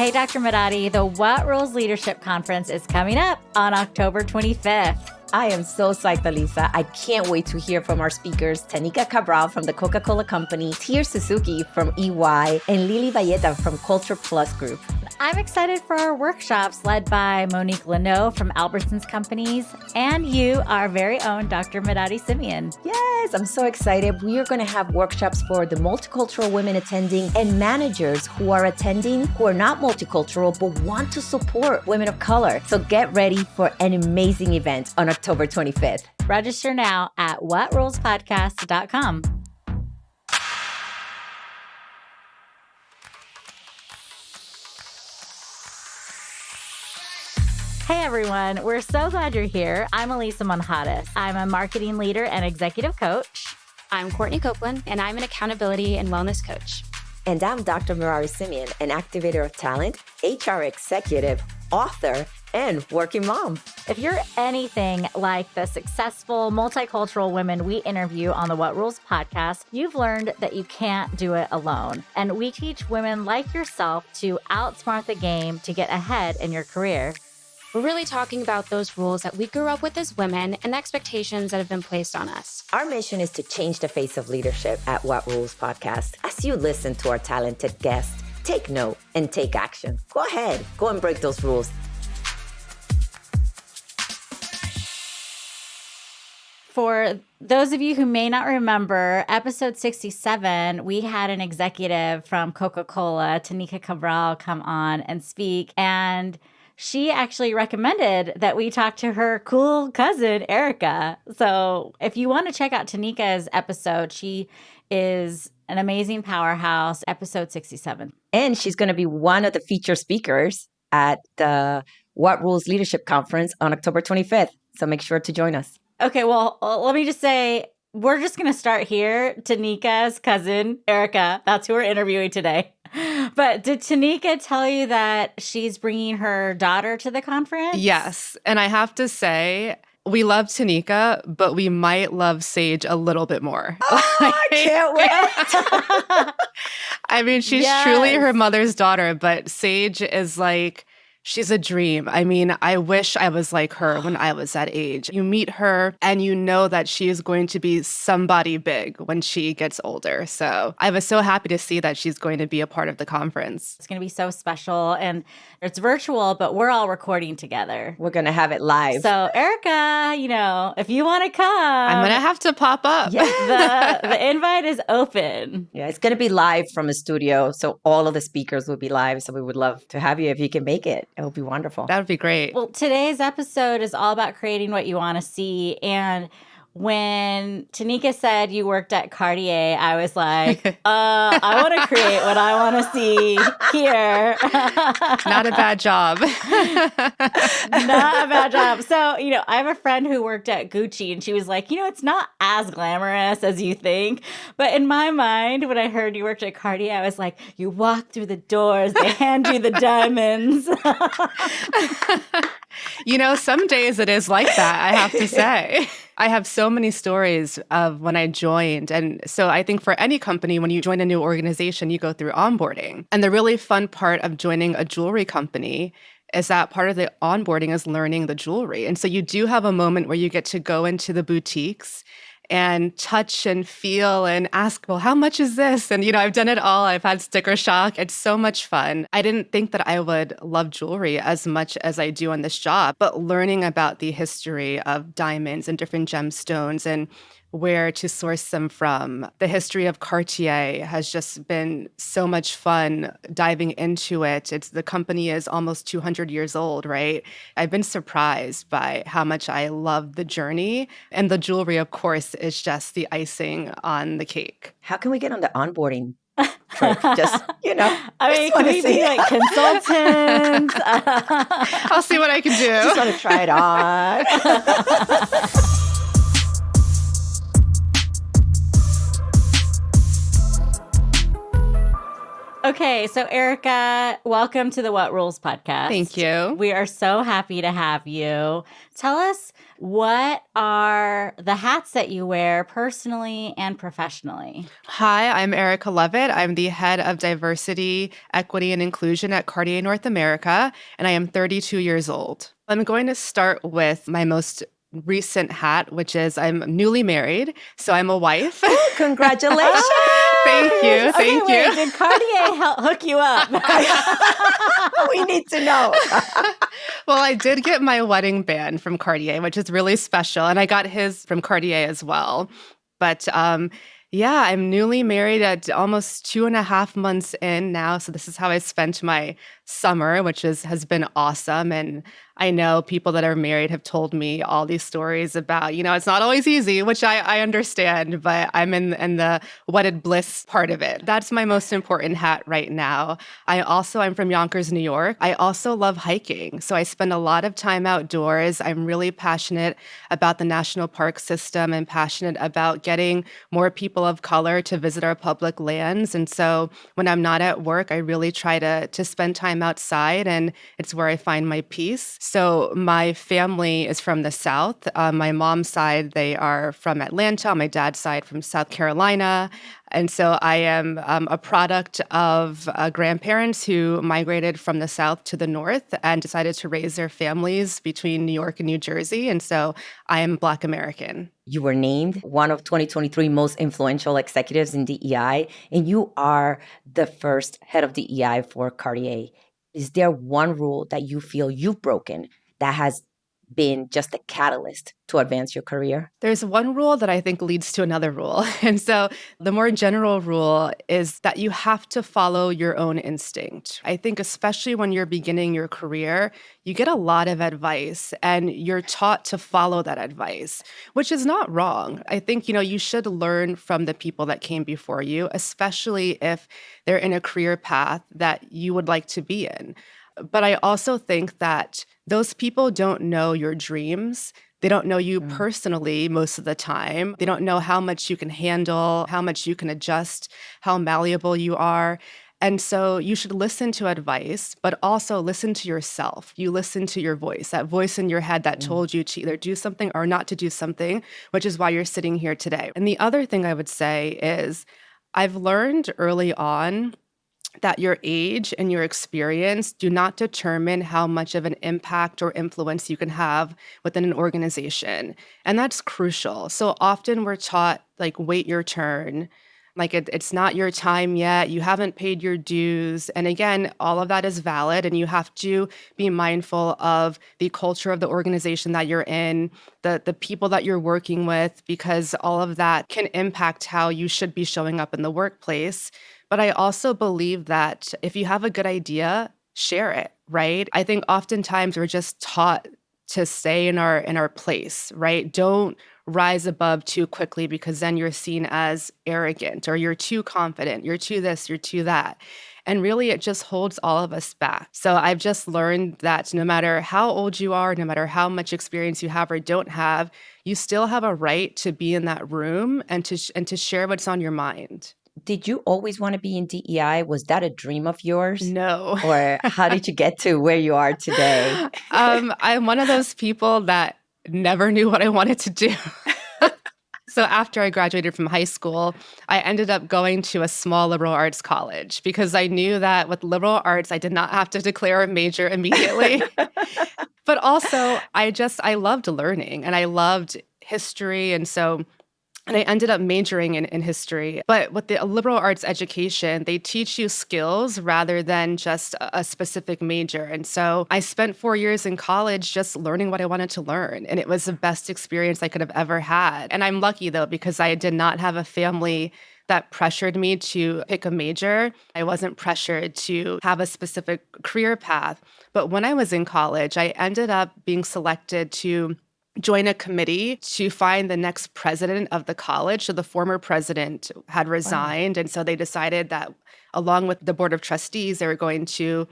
Hey, Dr. Madadi, the What Rules Leadership Conference is coming up on October 25th. I am so psyched, Alisa. I can't wait to hear from our speakers, Tanika Cabral from the Coca-Cola Company, Tier Suzuki from EY, and Lily Valletta from Culture Plus Group. I'm excited for our workshops led by Monique Leno from Albertsons Companies and you, our very own Dr. Madadi Simeon. Yes, I'm so excited. We are going to have workshops for the multicultural women attending and managers who are attending who are not multicultural but want to support women of color. So get ready for an amazing event on October 25th. Register now at whatrulespodcast.com. Hey everyone, we're so glad you're here. I'm Elisa Monjadas. I'm a marketing leader and executive coach. I'm Courtney Copeland, and I'm an accountability and wellness coach. And I'm Dr. Merari Simeon, an activator of talent, HR executive, author, and working mom. If you're anything like the successful multicultural women we interview on the What Rules podcast, you've learned that you can't do it alone. And we teach women like yourself to outsmart the game to get ahead in your career. We're really talking about those rules that we grew up with as women and the expectations that have been placed on us. Our mission is to change the face of leadership at What Rules Podcast. As you listen to our talented guests, take note and take action. Go ahead, go and break those rules. For those of you who may not remember, episode 67, we had an executive from Coca-Cola, Tanika Cabral, come on and speak. And she actually recommended that we talk to her cool cousin, Erica. So if you want to check out Tanika's episode, she is an amazing powerhouse, episode 67. And she's going to be one of the featured speakers at the What Rules Leadership Conference on October 25th. So make sure to join us. Okay, well, let me just say, we're just going to start here. Tanika's cousin, Erica, that's who we're interviewing today. But did Tanika tell you that she's bringing her daughter to the conference? Yes. And I have to say, we love Tanika, but we might love Sage a little bit more. Oh, I can't wait. I mean, she's truly her mother's daughter, but Sage is like, she's a dream. I mean, I wish I was like her when I was that age. You meet her and you know that she is going to be somebody big when she gets older. So I was so happy to see that she's going to be a part of the conference. It's going to be so special. And it's virtual, but we're all recording together. We're going to have it live. So Erica, if you want to come. I'm going to have to pop up. Yeah, the invite is open. Yeah, it's going to be live from a studio. So all of the speakers will be live. So we would love to have you if you can make it. It would be wonderful. That would be great. Well, today's episode is all about creating what you want to see. And when Tanika said you worked at Cartier, I was like, I want to create what I want to see here. Not a bad job. Not a bad job. So, I have a friend who worked at Gucci and she was like, it's not as glamorous as you think. But in my mind, when I heard you worked at Cartier, I was like, you walk through the doors, they hand you the diamonds. Some days it is like that, I have to say. I have so many stories of when I joined. And so I think for any company, when you join a new organization, you go through onboarding. And the really fun part of joining a jewelry company is that part of the onboarding is learning the jewelry. And so you do have a moment where you get to go into the boutiques and touch and feel and ask, well, how much is this? And, I've done it all. I've had sticker shock. It's so much fun. I didn't think that I would love jewelry as much as I do on this job, but learning about the history of diamonds and different gemstones and where to source them from. The history of Cartier has just been so much fun diving into it. The company is almost 200 years old, right? I've been surprised by how much I love the journey. And the jewelry, of course, is just the icing on the cake. How can we get on the onboarding trip? Just, can we be like consultants? I'll see what I can do. Just want to try it on. Okay, so Erica, welcome to the What Rules podcast. Thank you. We are so happy to have you. Tell us, what are the hats that you wear personally and professionally? Hi, I'm Erica Lovett. I'm the head of diversity, equity, and inclusion at Cartier North America, and I am 32 years old. I'm going to start with my most recent hat, which is I'm newly married, so I'm a wife. Congratulations. Thank you. Thank Okay, you. wait, did Cartier hook you up? We need to know. Well, I did get my wedding band from Cartier, which is really special. And I got his from Cartier as well. But yeah, I'm newly married at almost 2.5 months in now. So this is how I spent my summer, which has been awesome. And I know people that are married have told me all these stories about, it's not always easy, which I understand, but I'm in the wedded bliss part of it. That's my most important hat right now. I'm from Yonkers, New York. I also love hiking. So I spend a lot of time outdoors. I'm really passionate about the national park system and passionate about getting more people of color to visit our public lands. And so when I'm not at work, I really try to spend time outside, and it's where I find my peace. So my family is from the South. My mom's side, they are from Atlanta. On my dad's side, from South Carolina. And so I am a product of grandparents who migrated from the South to the North and decided to raise their families between New York and New Jersey. And so I am Black American. You were named one of 2023 most influential executives in DEI, and you are the first head of DEI for Cartier. Is there one rule that you feel you've broken that has been just a catalyst to advance your career? There's one rule that I think leads to another rule. And so the more general rule is that you have to follow your own instinct. I think especially when you're beginning your career, you get a lot of advice and you're taught to follow that advice, which is not wrong. I think, you should learn from the people that came before you, especially if they're in a career path that you would like to be in. But I also think that those people don't know your dreams. They don't know you personally most of the time. They don't know how much you can handle, how much you can adjust, how malleable you are. And so you should listen to advice, but also listen to yourself. You listen to your voice, that voice in your head that told you to either do something or not to do something, which is why you're sitting here today. And the other thing I would say is I've learned early on that your age and your experience do not determine how much of an impact or influence you can have within an organization. And that's crucial. So often we're taught, wait your turn. It's not your time yet. You haven't paid your dues. And again, all of that is valid. And you have to be mindful of the culture of the organization that you're in, the people that you're working with, because all of that can impact how you should be showing up in the workplace. But I also believe that if you have a good idea, share it, right? I think oftentimes we're just taught to stay in our place, right? Don't rise above too quickly because then you're seen as arrogant or you're too confident, you're too this, you're too that. And really, it just holds all of us back. So I've just learned that no matter how old you are, no matter how much experience you have or don't have, you still have a right to be in that room and to share what's on your mind. Did you always want to be in DEI? Was that a dream of yours? No. Or how did you get to where you are today? I'm one of those people that never knew what I wanted to do. So after I graduated from high school, I ended up going to a small liberal arts college because I knew that with liberal arts, I did not have to declare a major immediately. But also, I loved learning and I loved history. And I ended up majoring in history. But with the liberal arts education, they teach you skills rather than just a specific major. And so I spent 4 years in college just learning what I wanted to learn. And it was the best experience I could have ever had. And I'm lucky, though, because I did not have a family that pressured me to pick a major. I wasn't pressured to have a specific career path. But when I was in college, I ended up being selected to join a committee to find the next president of the college. So the former president had resigned. Wow. And so they decided that along with the board of trustees, they were going to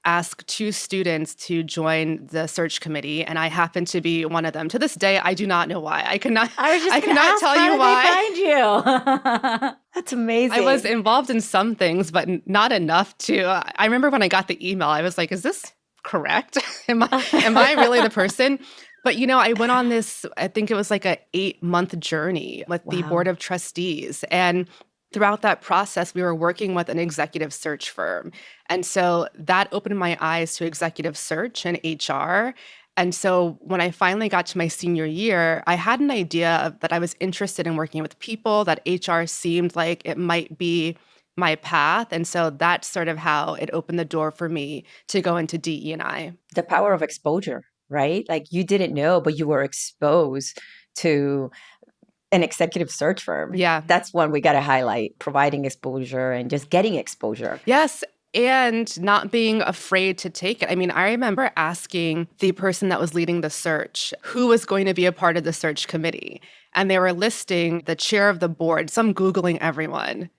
ask 2 students to join the search committee, and I happened to be one of them. To this day, I do not know why. I I was just going to cannot ask, tell how you did why. they find you? That's amazing. I was involved in some things, but not enough to. I remember when I got the email, I was like, "Is this correct? am I really the person?" But I went on this. I think it was like a 8-month journey with the Wow. board of trustees, and throughout that process, we were working with an executive search firm. And so that opened my eyes to executive search and HR. And so when I finally got to my senior year, I had an idea that I was interested in working with people, that HR seemed like it might be my path. And so that's sort of how it opened the door for me to go into DE&I. The power of exposure, right? Like you didn't know, but you were exposed to an executive search firm. Yeah. That's one we got to highlight, providing exposure and just getting exposure. Yes. And not being afraid to take it. I mean, I remember asking the person that was leading the search who was going to be a part of the search committee. And they were listing the chair of the board. So I'm Googling everyone.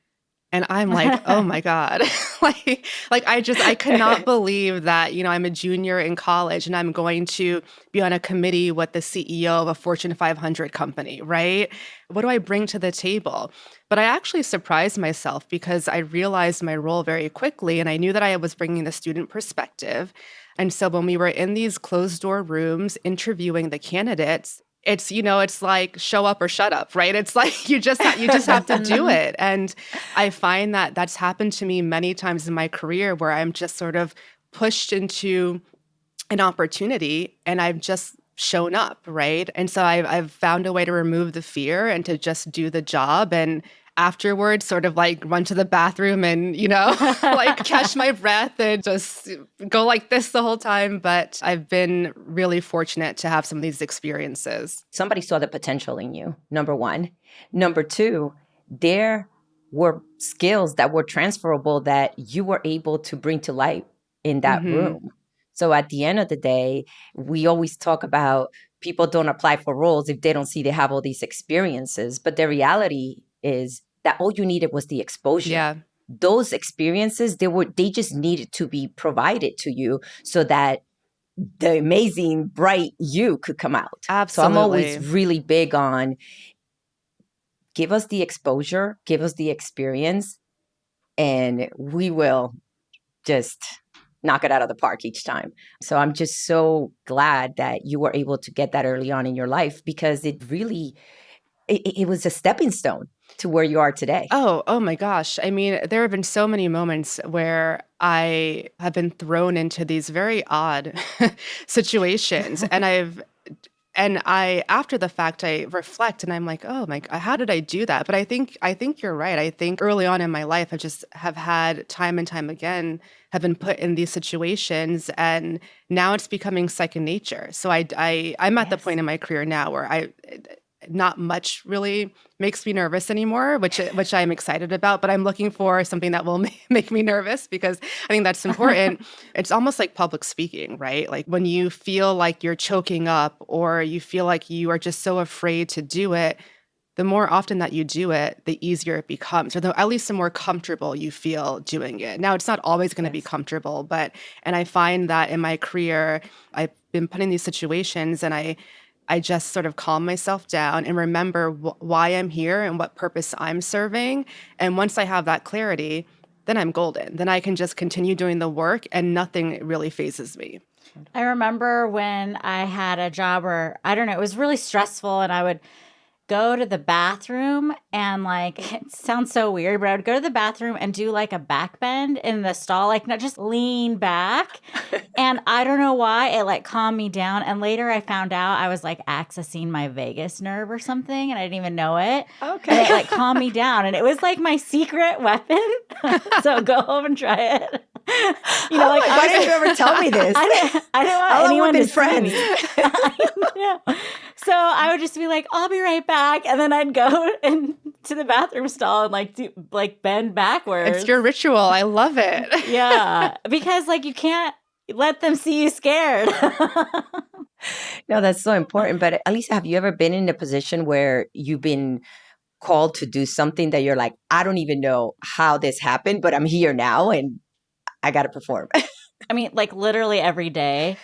And I'm like, oh my God. I could not believe that, I'm a junior in college and I'm going to be on a committee with the CEO of a Fortune 500 company, right? What do I bring to the table? But I actually surprised myself because I realized my role very quickly and I knew that I was bringing the student perspective. And so when we were in these closed door rooms interviewing the candidates, it's like show up or shut up, right? It's like you just have to do it. And I find that that's happened to me many times in my career where I'm just sort of pushed into an opportunity and I've just shown up, right? And so I've found a way to remove the fear and to just do the job and afterwards sort of like run to the bathroom and, like catch my breath and just go like this the whole time. But I've been really fortunate to have some of these experiences. Somebody saw the potential in you, number one. Number two, there were skills that were transferable that you were able to bring to light in that room. So at the end of the day, we always talk about people don't apply for roles if they don't see they have all these experiences. But the reality is that all you needed was the exposure. Yeah. Those experiences, they just needed to be provided to you so that the amazing, bright you could come out. Absolutely. So I'm always really big on give us the exposure, give us the experience, and we will just knock it out of the park each time. So I'm just so glad that you were able to get that early on in your life because it really, it was a stepping stone to where you are today. Oh my gosh. I mean, there have been so many moments where I have been thrown into these very odd situations and I after the fact I reflect and I'm like, oh my God, how did I do that? But I think you're right. I think early on in my life I just have had time and time again have been put in these situations and now it's becoming second nature. So I'm at the point in my career now where not much really makes me nervous anymore, which I'm excited about, but I'm looking for something that will make me nervous because I think that's important. It's almost like public speaking, right? Like when you feel like you're choking up or you feel like you are just so afraid to do it, the more often that you do it, the easier it becomes, or at least the more comfortable you feel doing it. Now, it's not always going to be comfortable, and I find that in my career, I've been put in these situations and I just sort of calm myself down and remember why I'm here and what purpose I'm serving. And once I have that clarity, then I'm golden. Then I can just continue doing the work and nothing really phases me. I remember when I had a job where, I don't know, it was really stressful and I would go to the bathroom and like, it sounds so weird, but I would go to the bathroom and do like a back bend in the stall, like not just lean back. And I don't know why it like calmed me down. And later I found out I was like accessing my vagus nerve or something and I didn't even know it. Okay. And it like calmed me down and it was like my secret weapon. So go home and try it. Why didn't you ever tell me this? I didn't want anyone to friends. see me. Yeah. So I would just be like, I'll be right back. And then I'd go to the bathroom stall and bend backwards. It's your ritual. I love it. Yeah. Because you can't let them see you scared. No, that's so important. But Alisa, have you ever been in a position where you've been called to do something that you're like, I don't even know how this happened, but I'm here now and I got to perform? I mean, like literally every day.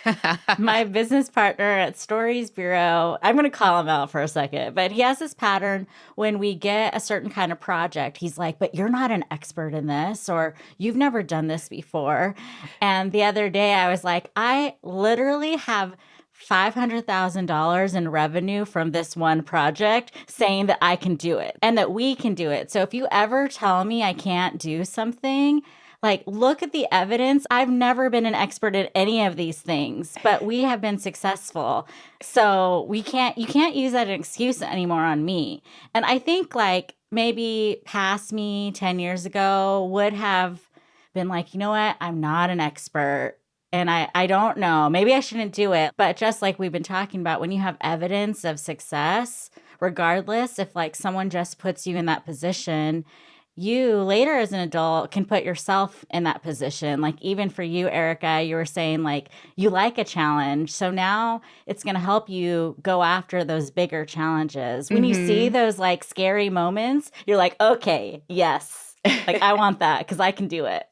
My business partner at Stories Bureau, I'm going to call him out for a second, but he has this pattern when we get a certain kind of project. He's like, but you're not an expert in this, or you've never done this before. And the other day I was like, I literally have $500,000 in revenue from this one project saying that I can do it and that we can do it. So if you ever tell me I can't do something, like, look at the evidence. I've never been an expert at any of these things, but we have been successful. So you can't use that as an excuse anymore on me. And I think like maybe past me 10 years ago would have been like, you know what? I'm not an expert. And I don't know. Maybe I shouldn't do it. But just like we've been talking about, when you have evidence of success, regardless if like someone just puts you in that position, you later as an adult can put yourself in that position. Like even for you, Erica, you were saying like you like a challenge. So now it's going to help you go after those bigger challenges. When you see those like scary moments, you're like, okay, yes, like I want that because I can do it.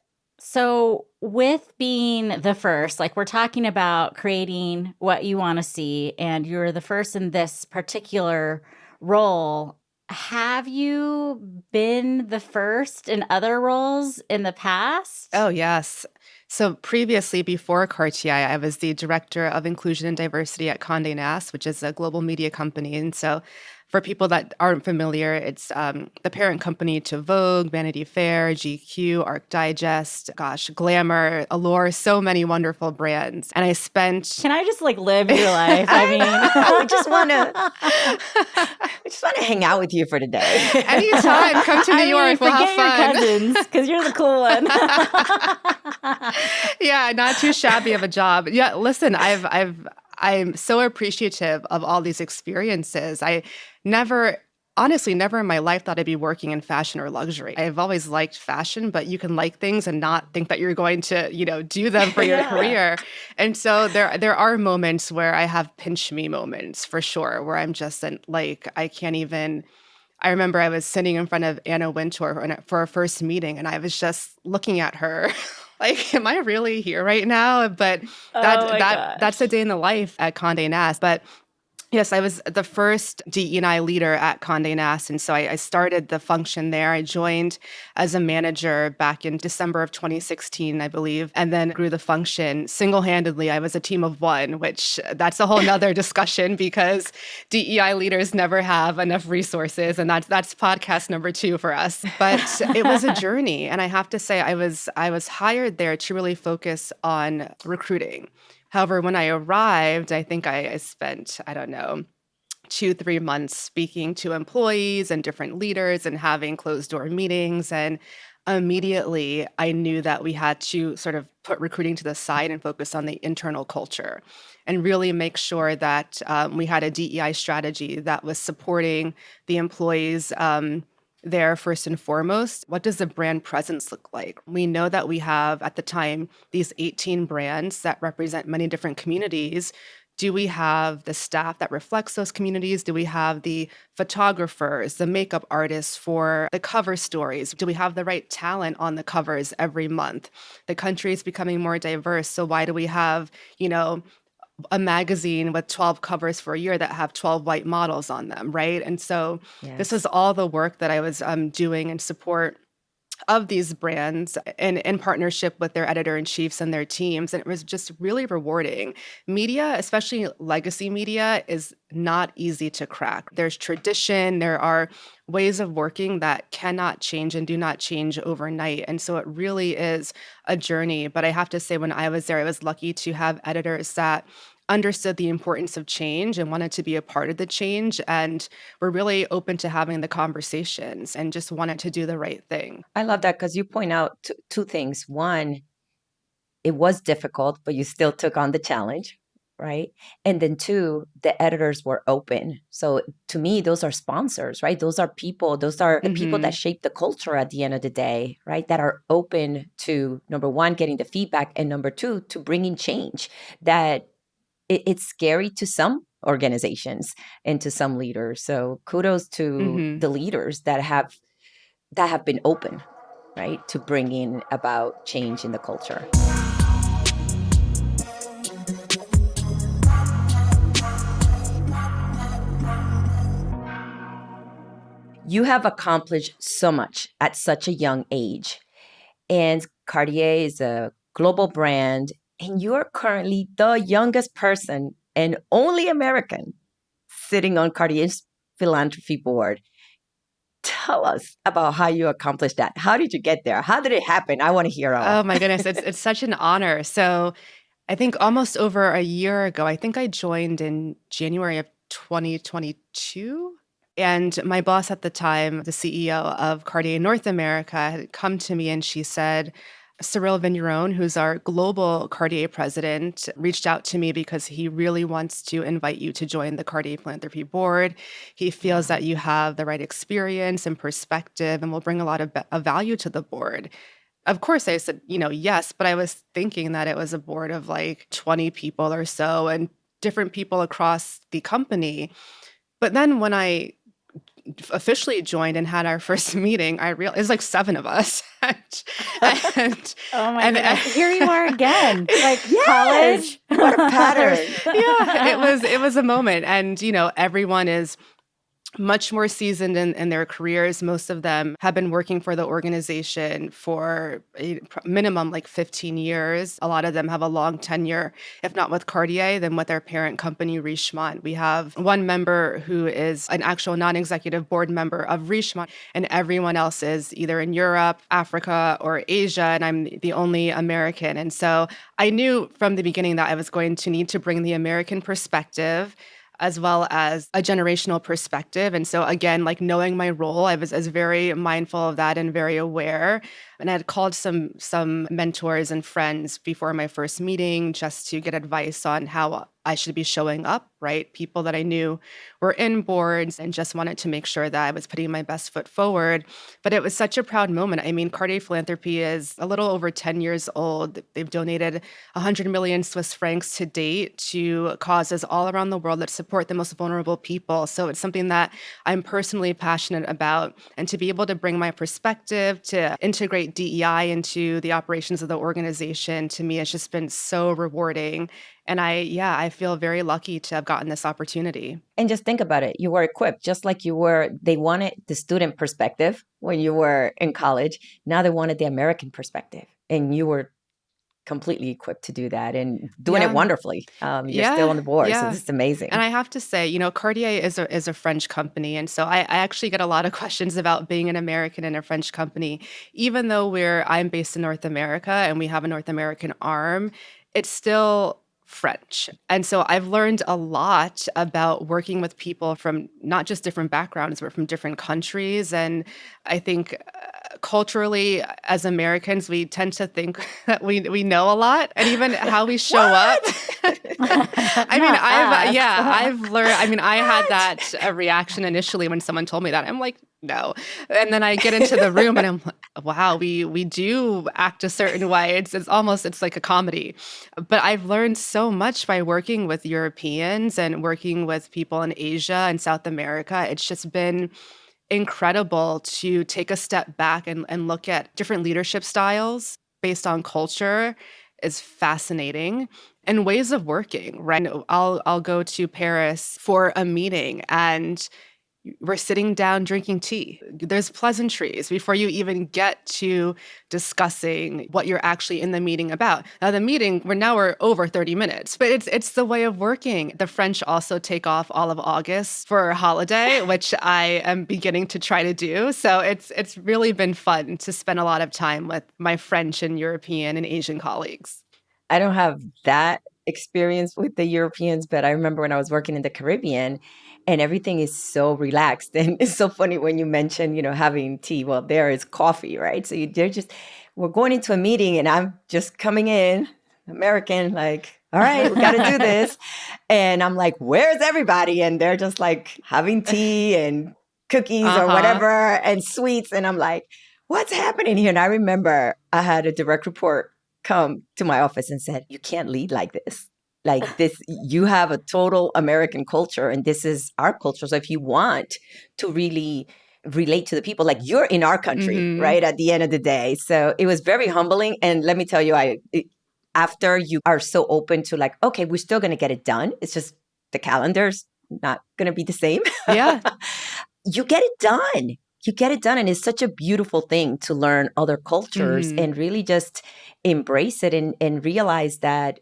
So with being the first, like we're talking about creating what you want to see, and you're the first in this particular role. Have you been the first in other roles in the past? Oh, yes. So previously, before Cartier, I was the director of inclusion and diversity at Condé Nast, which is a global media company. And so for people that aren't familiar, it's the parent company to Vogue, Vanity Fair, GQ, Arc Digest, Glamour, Allure, so many wonderful brands. And I spent... Can I just like live your life? I mean, we just want to hang out with you for the day. Anytime, come to New York, we'll have fun. Forget your cousins, because you're the cool one. Yeah, not too shabby of a job. Yeah, listen, I'm so appreciative of all these experiences. I honestly, never in my life thought I'd be working in fashion or luxury. I've always liked fashion, but you can like things and not think that you're going to, do them for your career. And so there are moments where I have pinch me moments for sure, where I'm just I can't even. I remember I was sitting in front of Anna Wintour for our first meeting, and I was just looking at her like, am I really here right now? But that's a day in the life at Condé Nast. But yes, I was the first DE&I leader at Condé Nast, and so I started the function there. I joined as a manager back in December of 2016, I believe, and then grew the function single-handedly. I was a team of one, which that's a whole nother discussion because DEI leaders never have enough resources, and that's podcast number 2 for us. But it was a journey, and I have to say I was hired there to really focus on recruiting. However, when I arrived, I think I spent, 2-3 months speaking to employees and different leaders and having closed door meetings. And immediately I knew that we had to sort of put recruiting to the side and focus on the internal culture and really make sure that we had a DEI strategy that was supporting the employees there first and foremost. What does the brand presence look like? We know that we have, at the time, these 18 brands that represent many different communities. Do we have the staff that reflects those communities? Do we have the photographers, the makeup artists for the cover stories? Do we have the right talent on the covers every month? The country is becoming more diverse, so why do we have, a magazine with 12 covers for a year that have 12 white models on them, right? And so This is all the work that I was doing in support of these brands and in partnership with their editor-in-chiefs and their teams. And it was just really rewarding. Media, especially legacy media, is not easy to crack. There's tradition, there are ways of working that cannot change and do not change overnight. And so it really is a journey. But I have to say, when I was there, I was lucky to have editors that understood the importance of change and wanted to be a part of the change, and were really open to having the conversations and just wanted to do the right thing. I love that because you point out two things. One, it was difficult, but you still took on the challenge, right? And then 2, the editors were open. So to me, those are sponsors, right? Those are people, the people that shape the culture at the end of the day, right? That are open to, number 1, getting the feedback, and number 2, to bringing change. That it's scary to some organizations and to some leaders. So kudos to the leaders that have been open, right, to bringing about change in the culture. You have accomplished so much at such a young age. And Cartier is a global brand, and you're currently the youngest person and only American sitting on Cartier's philanthropy board. Tell us about how you accomplished that. How did you get there? How did it happen? I want to hear all. Oh my goodness, it's such an honor. So I think almost over a year ago, I think I joined in January of 2022. And my boss at the time, the CEO of Cartier North America, had come to me and she said, Cyril Vigneron, who's our global Cartier president, reached out to me because he really wants to invite you to join the Cartier Philanthropy Board. He feels that you have the right experience and perspective and will bring a lot of value to the board. Of course, I said, yes, but I was thinking that it was a board of like 20 people or so and different people across the company. But then when I officially joined and had our first meeting, I realized it was like 7 of us. and oh my goodness, here you are again, like Yes! college. What a pattern. Yeah, it was a moment. And, everyone is much more seasoned in their careers. Most of them have been working for the organization for a minimum like 15 years. A lot of them have a long tenure, if not with Cartier, then with their parent company, Richemont. We have one member who is an actual non-executive board member of Richemont, and everyone else is either in Europe, Africa, or Asia, and I'm the only American. And so I knew from the beginning that I was going to need to bring the American perspective as well as a generational perspective. And so again, like knowing my role, I was very mindful of that and very aware. And I had called some mentors and friends before my first meeting just to get advice on how I should be showing up, right? People that I knew were in boards and just wanted to make sure that I was putting my best foot forward. But it was such a proud moment. I mean, Cartier Philanthropy is a little over 10 years old. They've donated 100 million Swiss francs to date to causes all around the world that support the most vulnerable people. So it's something that I'm personally passionate about. And to be able to bring my perspective, to integrate DEI into the operations of the organization, to me, it's just been so rewarding. And I feel very lucky to have gotten this opportunity. And just think about it. You were equipped, just like they wanted the student perspective when you were in college. Now they wanted the American perspective. And you were completely equipped to do that and doing it wonderfully. You're still on the board, so this is amazing. And I have to say, Cartier is a French company, and so I actually get a lot of questions about being an American in a French company. Even though I'm based in North America and we have a North American arm, it's still French. And so I've learned a lot about working with people from not just different backgrounds, but from different countries. And I think culturally, as Americans, we tend to think that we know a lot, and even how we show up. I've learned. I mean, I had that reaction initially when someone told me that. I'm like, no. And then I get into the room and I'm like, wow, we do act a certain way. It's like a comedy. But I've learned so much by working with Europeans and working with people in Asia and South America. It's just been incredible to take a step back and look at different leadership styles based on culture is fascinating. And ways of working, right? I'll go to Paris for a meeting and we're sitting down drinking tea. There's pleasantries before you even get to discussing what you're actually in the meeting about. Now, the meeting, we're over 30 minutes, but it's the way of working. The French also take off all of August for a holiday, which I am beginning to try to do. So it's really been fun to spend a lot of time with my French and European and Asian colleagues. I don't have that experience with the Europeans, but I remember when I was working in the Caribbean and everything is so relaxed. And it's so funny when you mention, having tea. Well, there is coffee, right? So we're going into a meeting and I'm just coming in, American, like, all right, we got to do this. And I'm like, where's everybody? And they're just like having tea and cookies or whatever and sweets. And I'm like, what's happening here? And I remember I had a direct report come to my office and said, you can't lead like this. Like this, you have a total American culture and this is our culture. So if you want to really relate to the people, like you're in our country, right? At the end of the day. So it was very humbling. And let me tell you, after you are so open to like, okay, we're still going to get it done. It's just the calendar's not going to be the same. Yeah. You get it done. you get it done. And it's such a beautiful thing to learn other cultures Mhm. and really just embrace it and realize that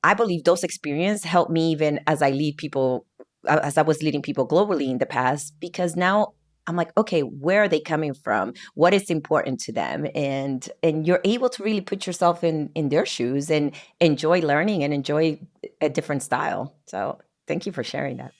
I believe those experiences helped me even as I lead people, as I was leading people globally in the past, because now I'm like, okay, where are they coming from? What is important to them? And you're able to really put yourself in their shoes and enjoy learning and enjoy a different style. So thank you for sharing that.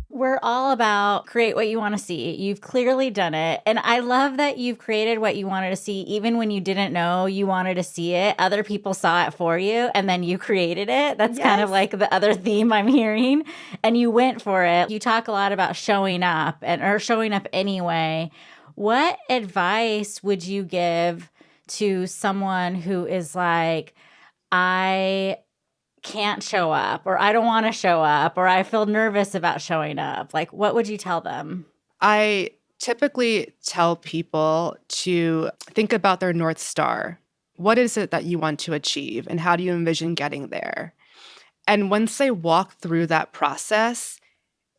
We're all about create what you want to see. You've clearly done it. And I love that you've created what you wanted to see, even when you didn't know you wanted to see it. Other people saw it for you and then you created it. That's kind of Yes. like the other theme I'm hearing. And you went for it. You talk a lot about showing up or showing up anyway. What advice would you give to someone who is like, I can't show up, or I don't want to show up, or I feel nervous about showing up? Like, what would you tell them? I typically tell people to think about their North Star. What is it that you want to achieve, and how do you envision getting there? And once they walk through that process,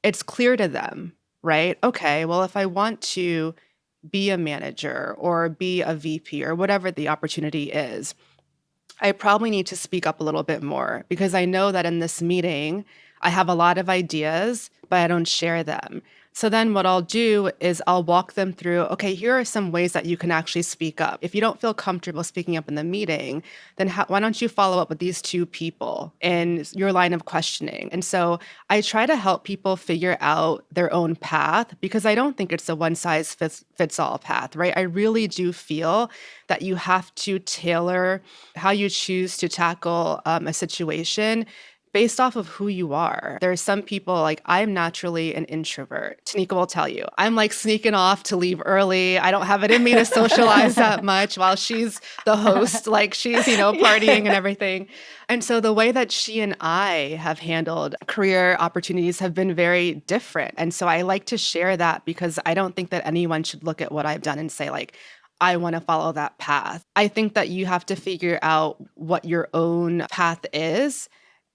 it's clear to them, right? Okay, well, if I want to be a manager or be a VP or whatever the opportunity is, I probably need to speak up a little bit more because I know that in this meeting, I have a lot of ideas, but I don't share them. So then what I'll do is I'll walk them through, okay, here are some ways that you can actually speak up. If you don't feel comfortable speaking up in the meeting, then why don't you follow up with these two people in your line of questioning? And so I try to help people figure out their own path because I don't think it's a one size fits all path, right? I really do feel that you have to tailor how you choose to tackle a situation based off of who you are. There are some people, like I'm naturally an introvert. Tanika will tell you, I'm like sneaking off to leave early. I don't have it in me to socialize that much while she's the host, like she's, partying and everything. And so the way that she and I have handled career opportunities have been very different. And so I like to share that because I don't think that anyone should look at what I've done and say like, I want to follow that path. I think that you have to figure out what your own path is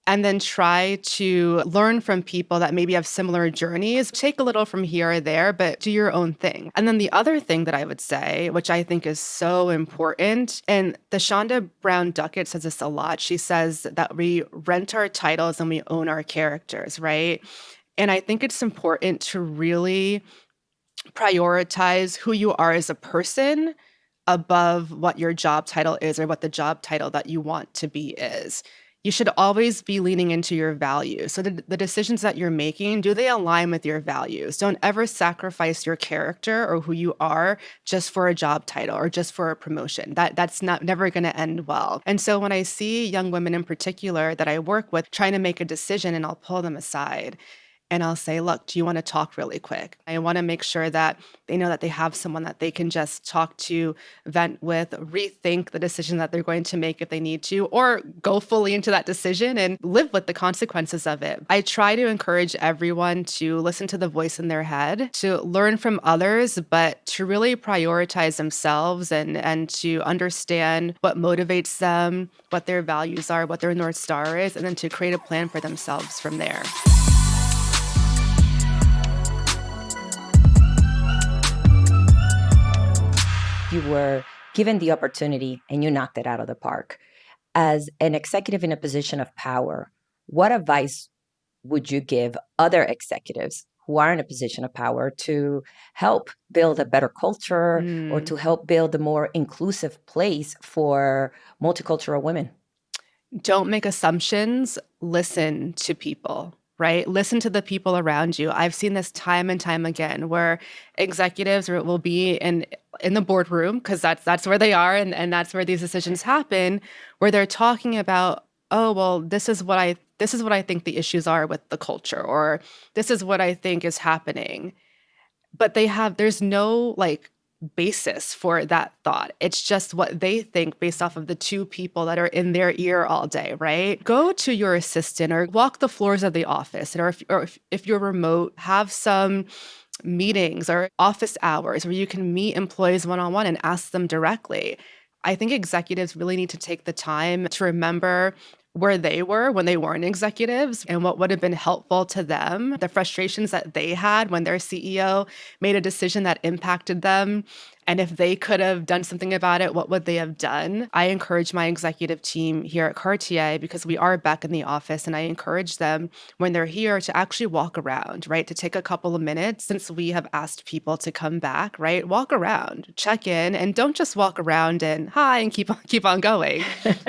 and then try to learn from people that maybe have similar journeys. Take a little from here or there, but do your own thing. And then the other thing that I would say, which I think is so important, and the Shonda Brown Duckett says this a lot. She says that we rent our titles and we own our characters, right? And I think it's important to really prioritize who you are as a person above what your job title is or what the job title that you want to be is. You should always be leaning into your values. So the decisions that you're making, do they align with your values? Don't ever sacrifice your character or who you are just for a job title or just for a promotion. That's never going to end well. And so when I see young women in particular that I work with trying to make a decision, and I'll pull them aside and I'll say, look, do you want to talk really quick? I want to make sure that they know that they have someone that they can just talk to, vent with, rethink the decision that they're going to make if they need to, or go fully into that decision and live with the consequences of it. I try to encourage everyone to listen to the voice in their head, to learn from others, but to really prioritize themselves and to understand what motivates them, what their values are, what their North Star is, and then to create a plan for themselves from there. You were given the opportunity and you knocked it out of the park. As an executive in a position of power, what advice would you give other executives who are in a position of power to help build a better culture or to help build a more inclusive place for multicultural women? Don't make assumptions. Listen to people, right? Listen to the people around you. I've seen this time and time again where executives will be in the boardroom because that's where they are and that's where these decisions happen, where they're talking about, oh, well, this is what I think the issues are with the culture, or this is what I think is happening. But there's no like basis for that thought. It's just what they think based off of the two people that are in their ear all day, right? Go to your assistant or walk the floors of the office, or if you're remote, have some meetings or office hours where you can meet employees one-on-one and ask them directly, I think executives really need to take the time to remember where they were when they weren't executives and what would have been helpful to them, the frustrations that they had when their CEO made a decision that impacted them. And if they could have done something about it, what would they have done? I encourage my executive team here at Cartier, because we are back in the office, and I encourage them when they're here to actually walk around, right? To take a couple of minutes, since we have asked people to come back, right? Walk around, check in, and don't just walk around and hi and keep on going.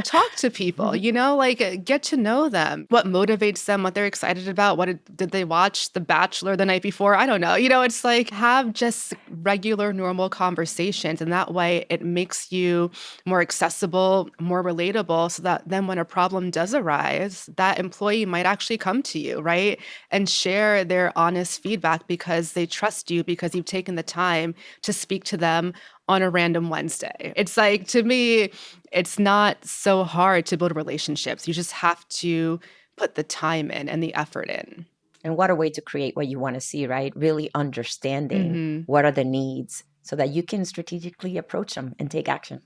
Talk to people, get to know them, what motivates them, what they're excited about, did they watch The Bachelor the night before? I don't know. It's like have just regular, normal conversations. And that way it makes you more accessible, more relatable, so that then when a problem does arise, that employee might actually come to you, right? And share their honest feedback because they trust you, because you've taken the time to speak to them on a random Wednesday. It's like, to me, it's not so hard to build relationships. You just have to put the time in and the effort in. And what a way to create what you want to see, right? Really understanding what are the needs so that you can strategically approach them and take action.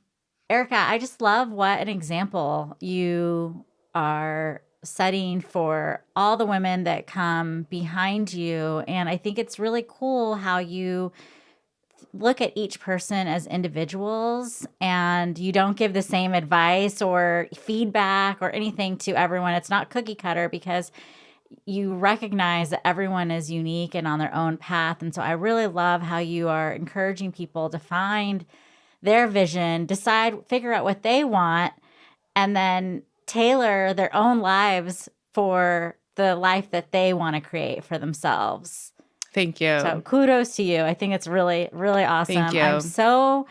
Erica, I just love what an example you are setting for all the women that come behind you. And I think it's really cool how you look at each person as individuals and you don't give the same advice or feedback or anything to everyone. It's not cookie cutter because you recognize that everyone is unique and on their own path. And so I really love how you are encouraging people to find their vision, figure out what they want, and then tailor their own lives for the life that they want to create for themselves. Thank you. So kudos to you. I think it's really, really awesome. Thank you. I'm so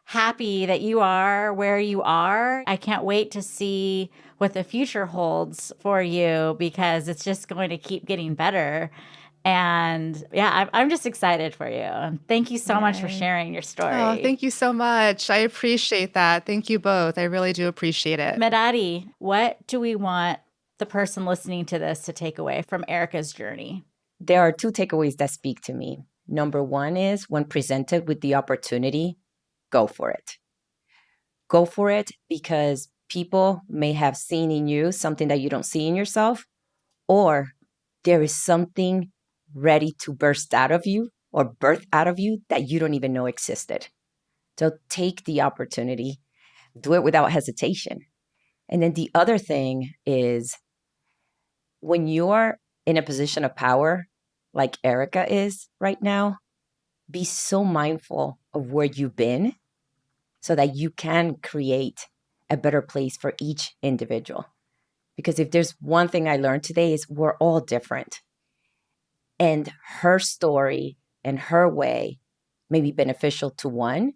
happy that you are where you are. I can't wait to see what the future holds for you because it's just going to keep getting better. And yeah, I'm just excited for you. And thank you so much for sharing your story. Oh, thank you so much. I appreciate that. Thank you both. I really do appreciate it. Medadi, what do we want the person listening to this to take away from Erica's journey? There are two takeaways that speak to me. Number one is when presented with the opportunity, go for it. Go for it because people may have seen in you something that you don't see in yourself, or there is something ready to burst out of you or birth out of you that you don't even know existed. So take the opportunity, do it without hesitation. And then the other thing is when you're in a position of power, like Erica is right now, be so mindful of where you've been so that you can create a better place for each individual. Because if there's one thing I learned today is we're all different. And her story and her way may be beneficial to one,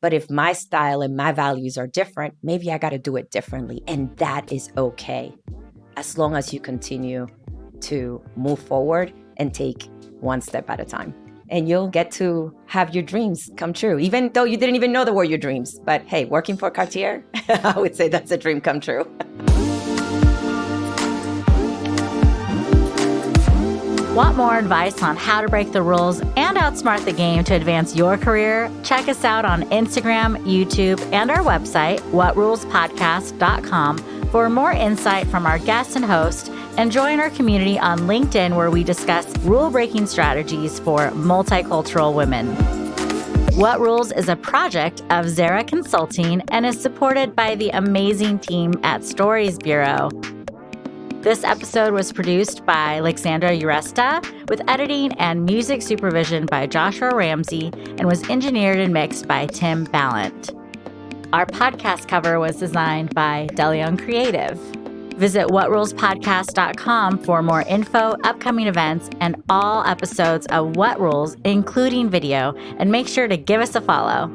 but if my style and my values are different, maybe I got to do it differently. And that is okay, as long as you continue to move forward and take one step at a time. And you'll get to have your dreams come true, even though you didn't even know they were your dreams. But hey, working for Cartier, I would say that's a dream come true. Want more advice on how to break the rules and outsmart the game to advance your career? Check us out on Instagram, YouTube, and our website, whatrulespodcast.com, for more insight from our guests and host, and join our community on LinkedIn where we discuss rule-breaking strategies for multicultural women. What Rules is a project of Zara Consulting and is supported by the amazing team at Stories Bureau. This episode was produced by Alexandra Uresta with editing and music supervision by Joshua Ramsey and was engineered and mixed by Tim Ballant. Our podcast cover was designed by DeLeon Creative. Visit whatrulespodcast.com for more info, upcoming events, and all episodes of What Rules, including video, and make sure to give us a follow.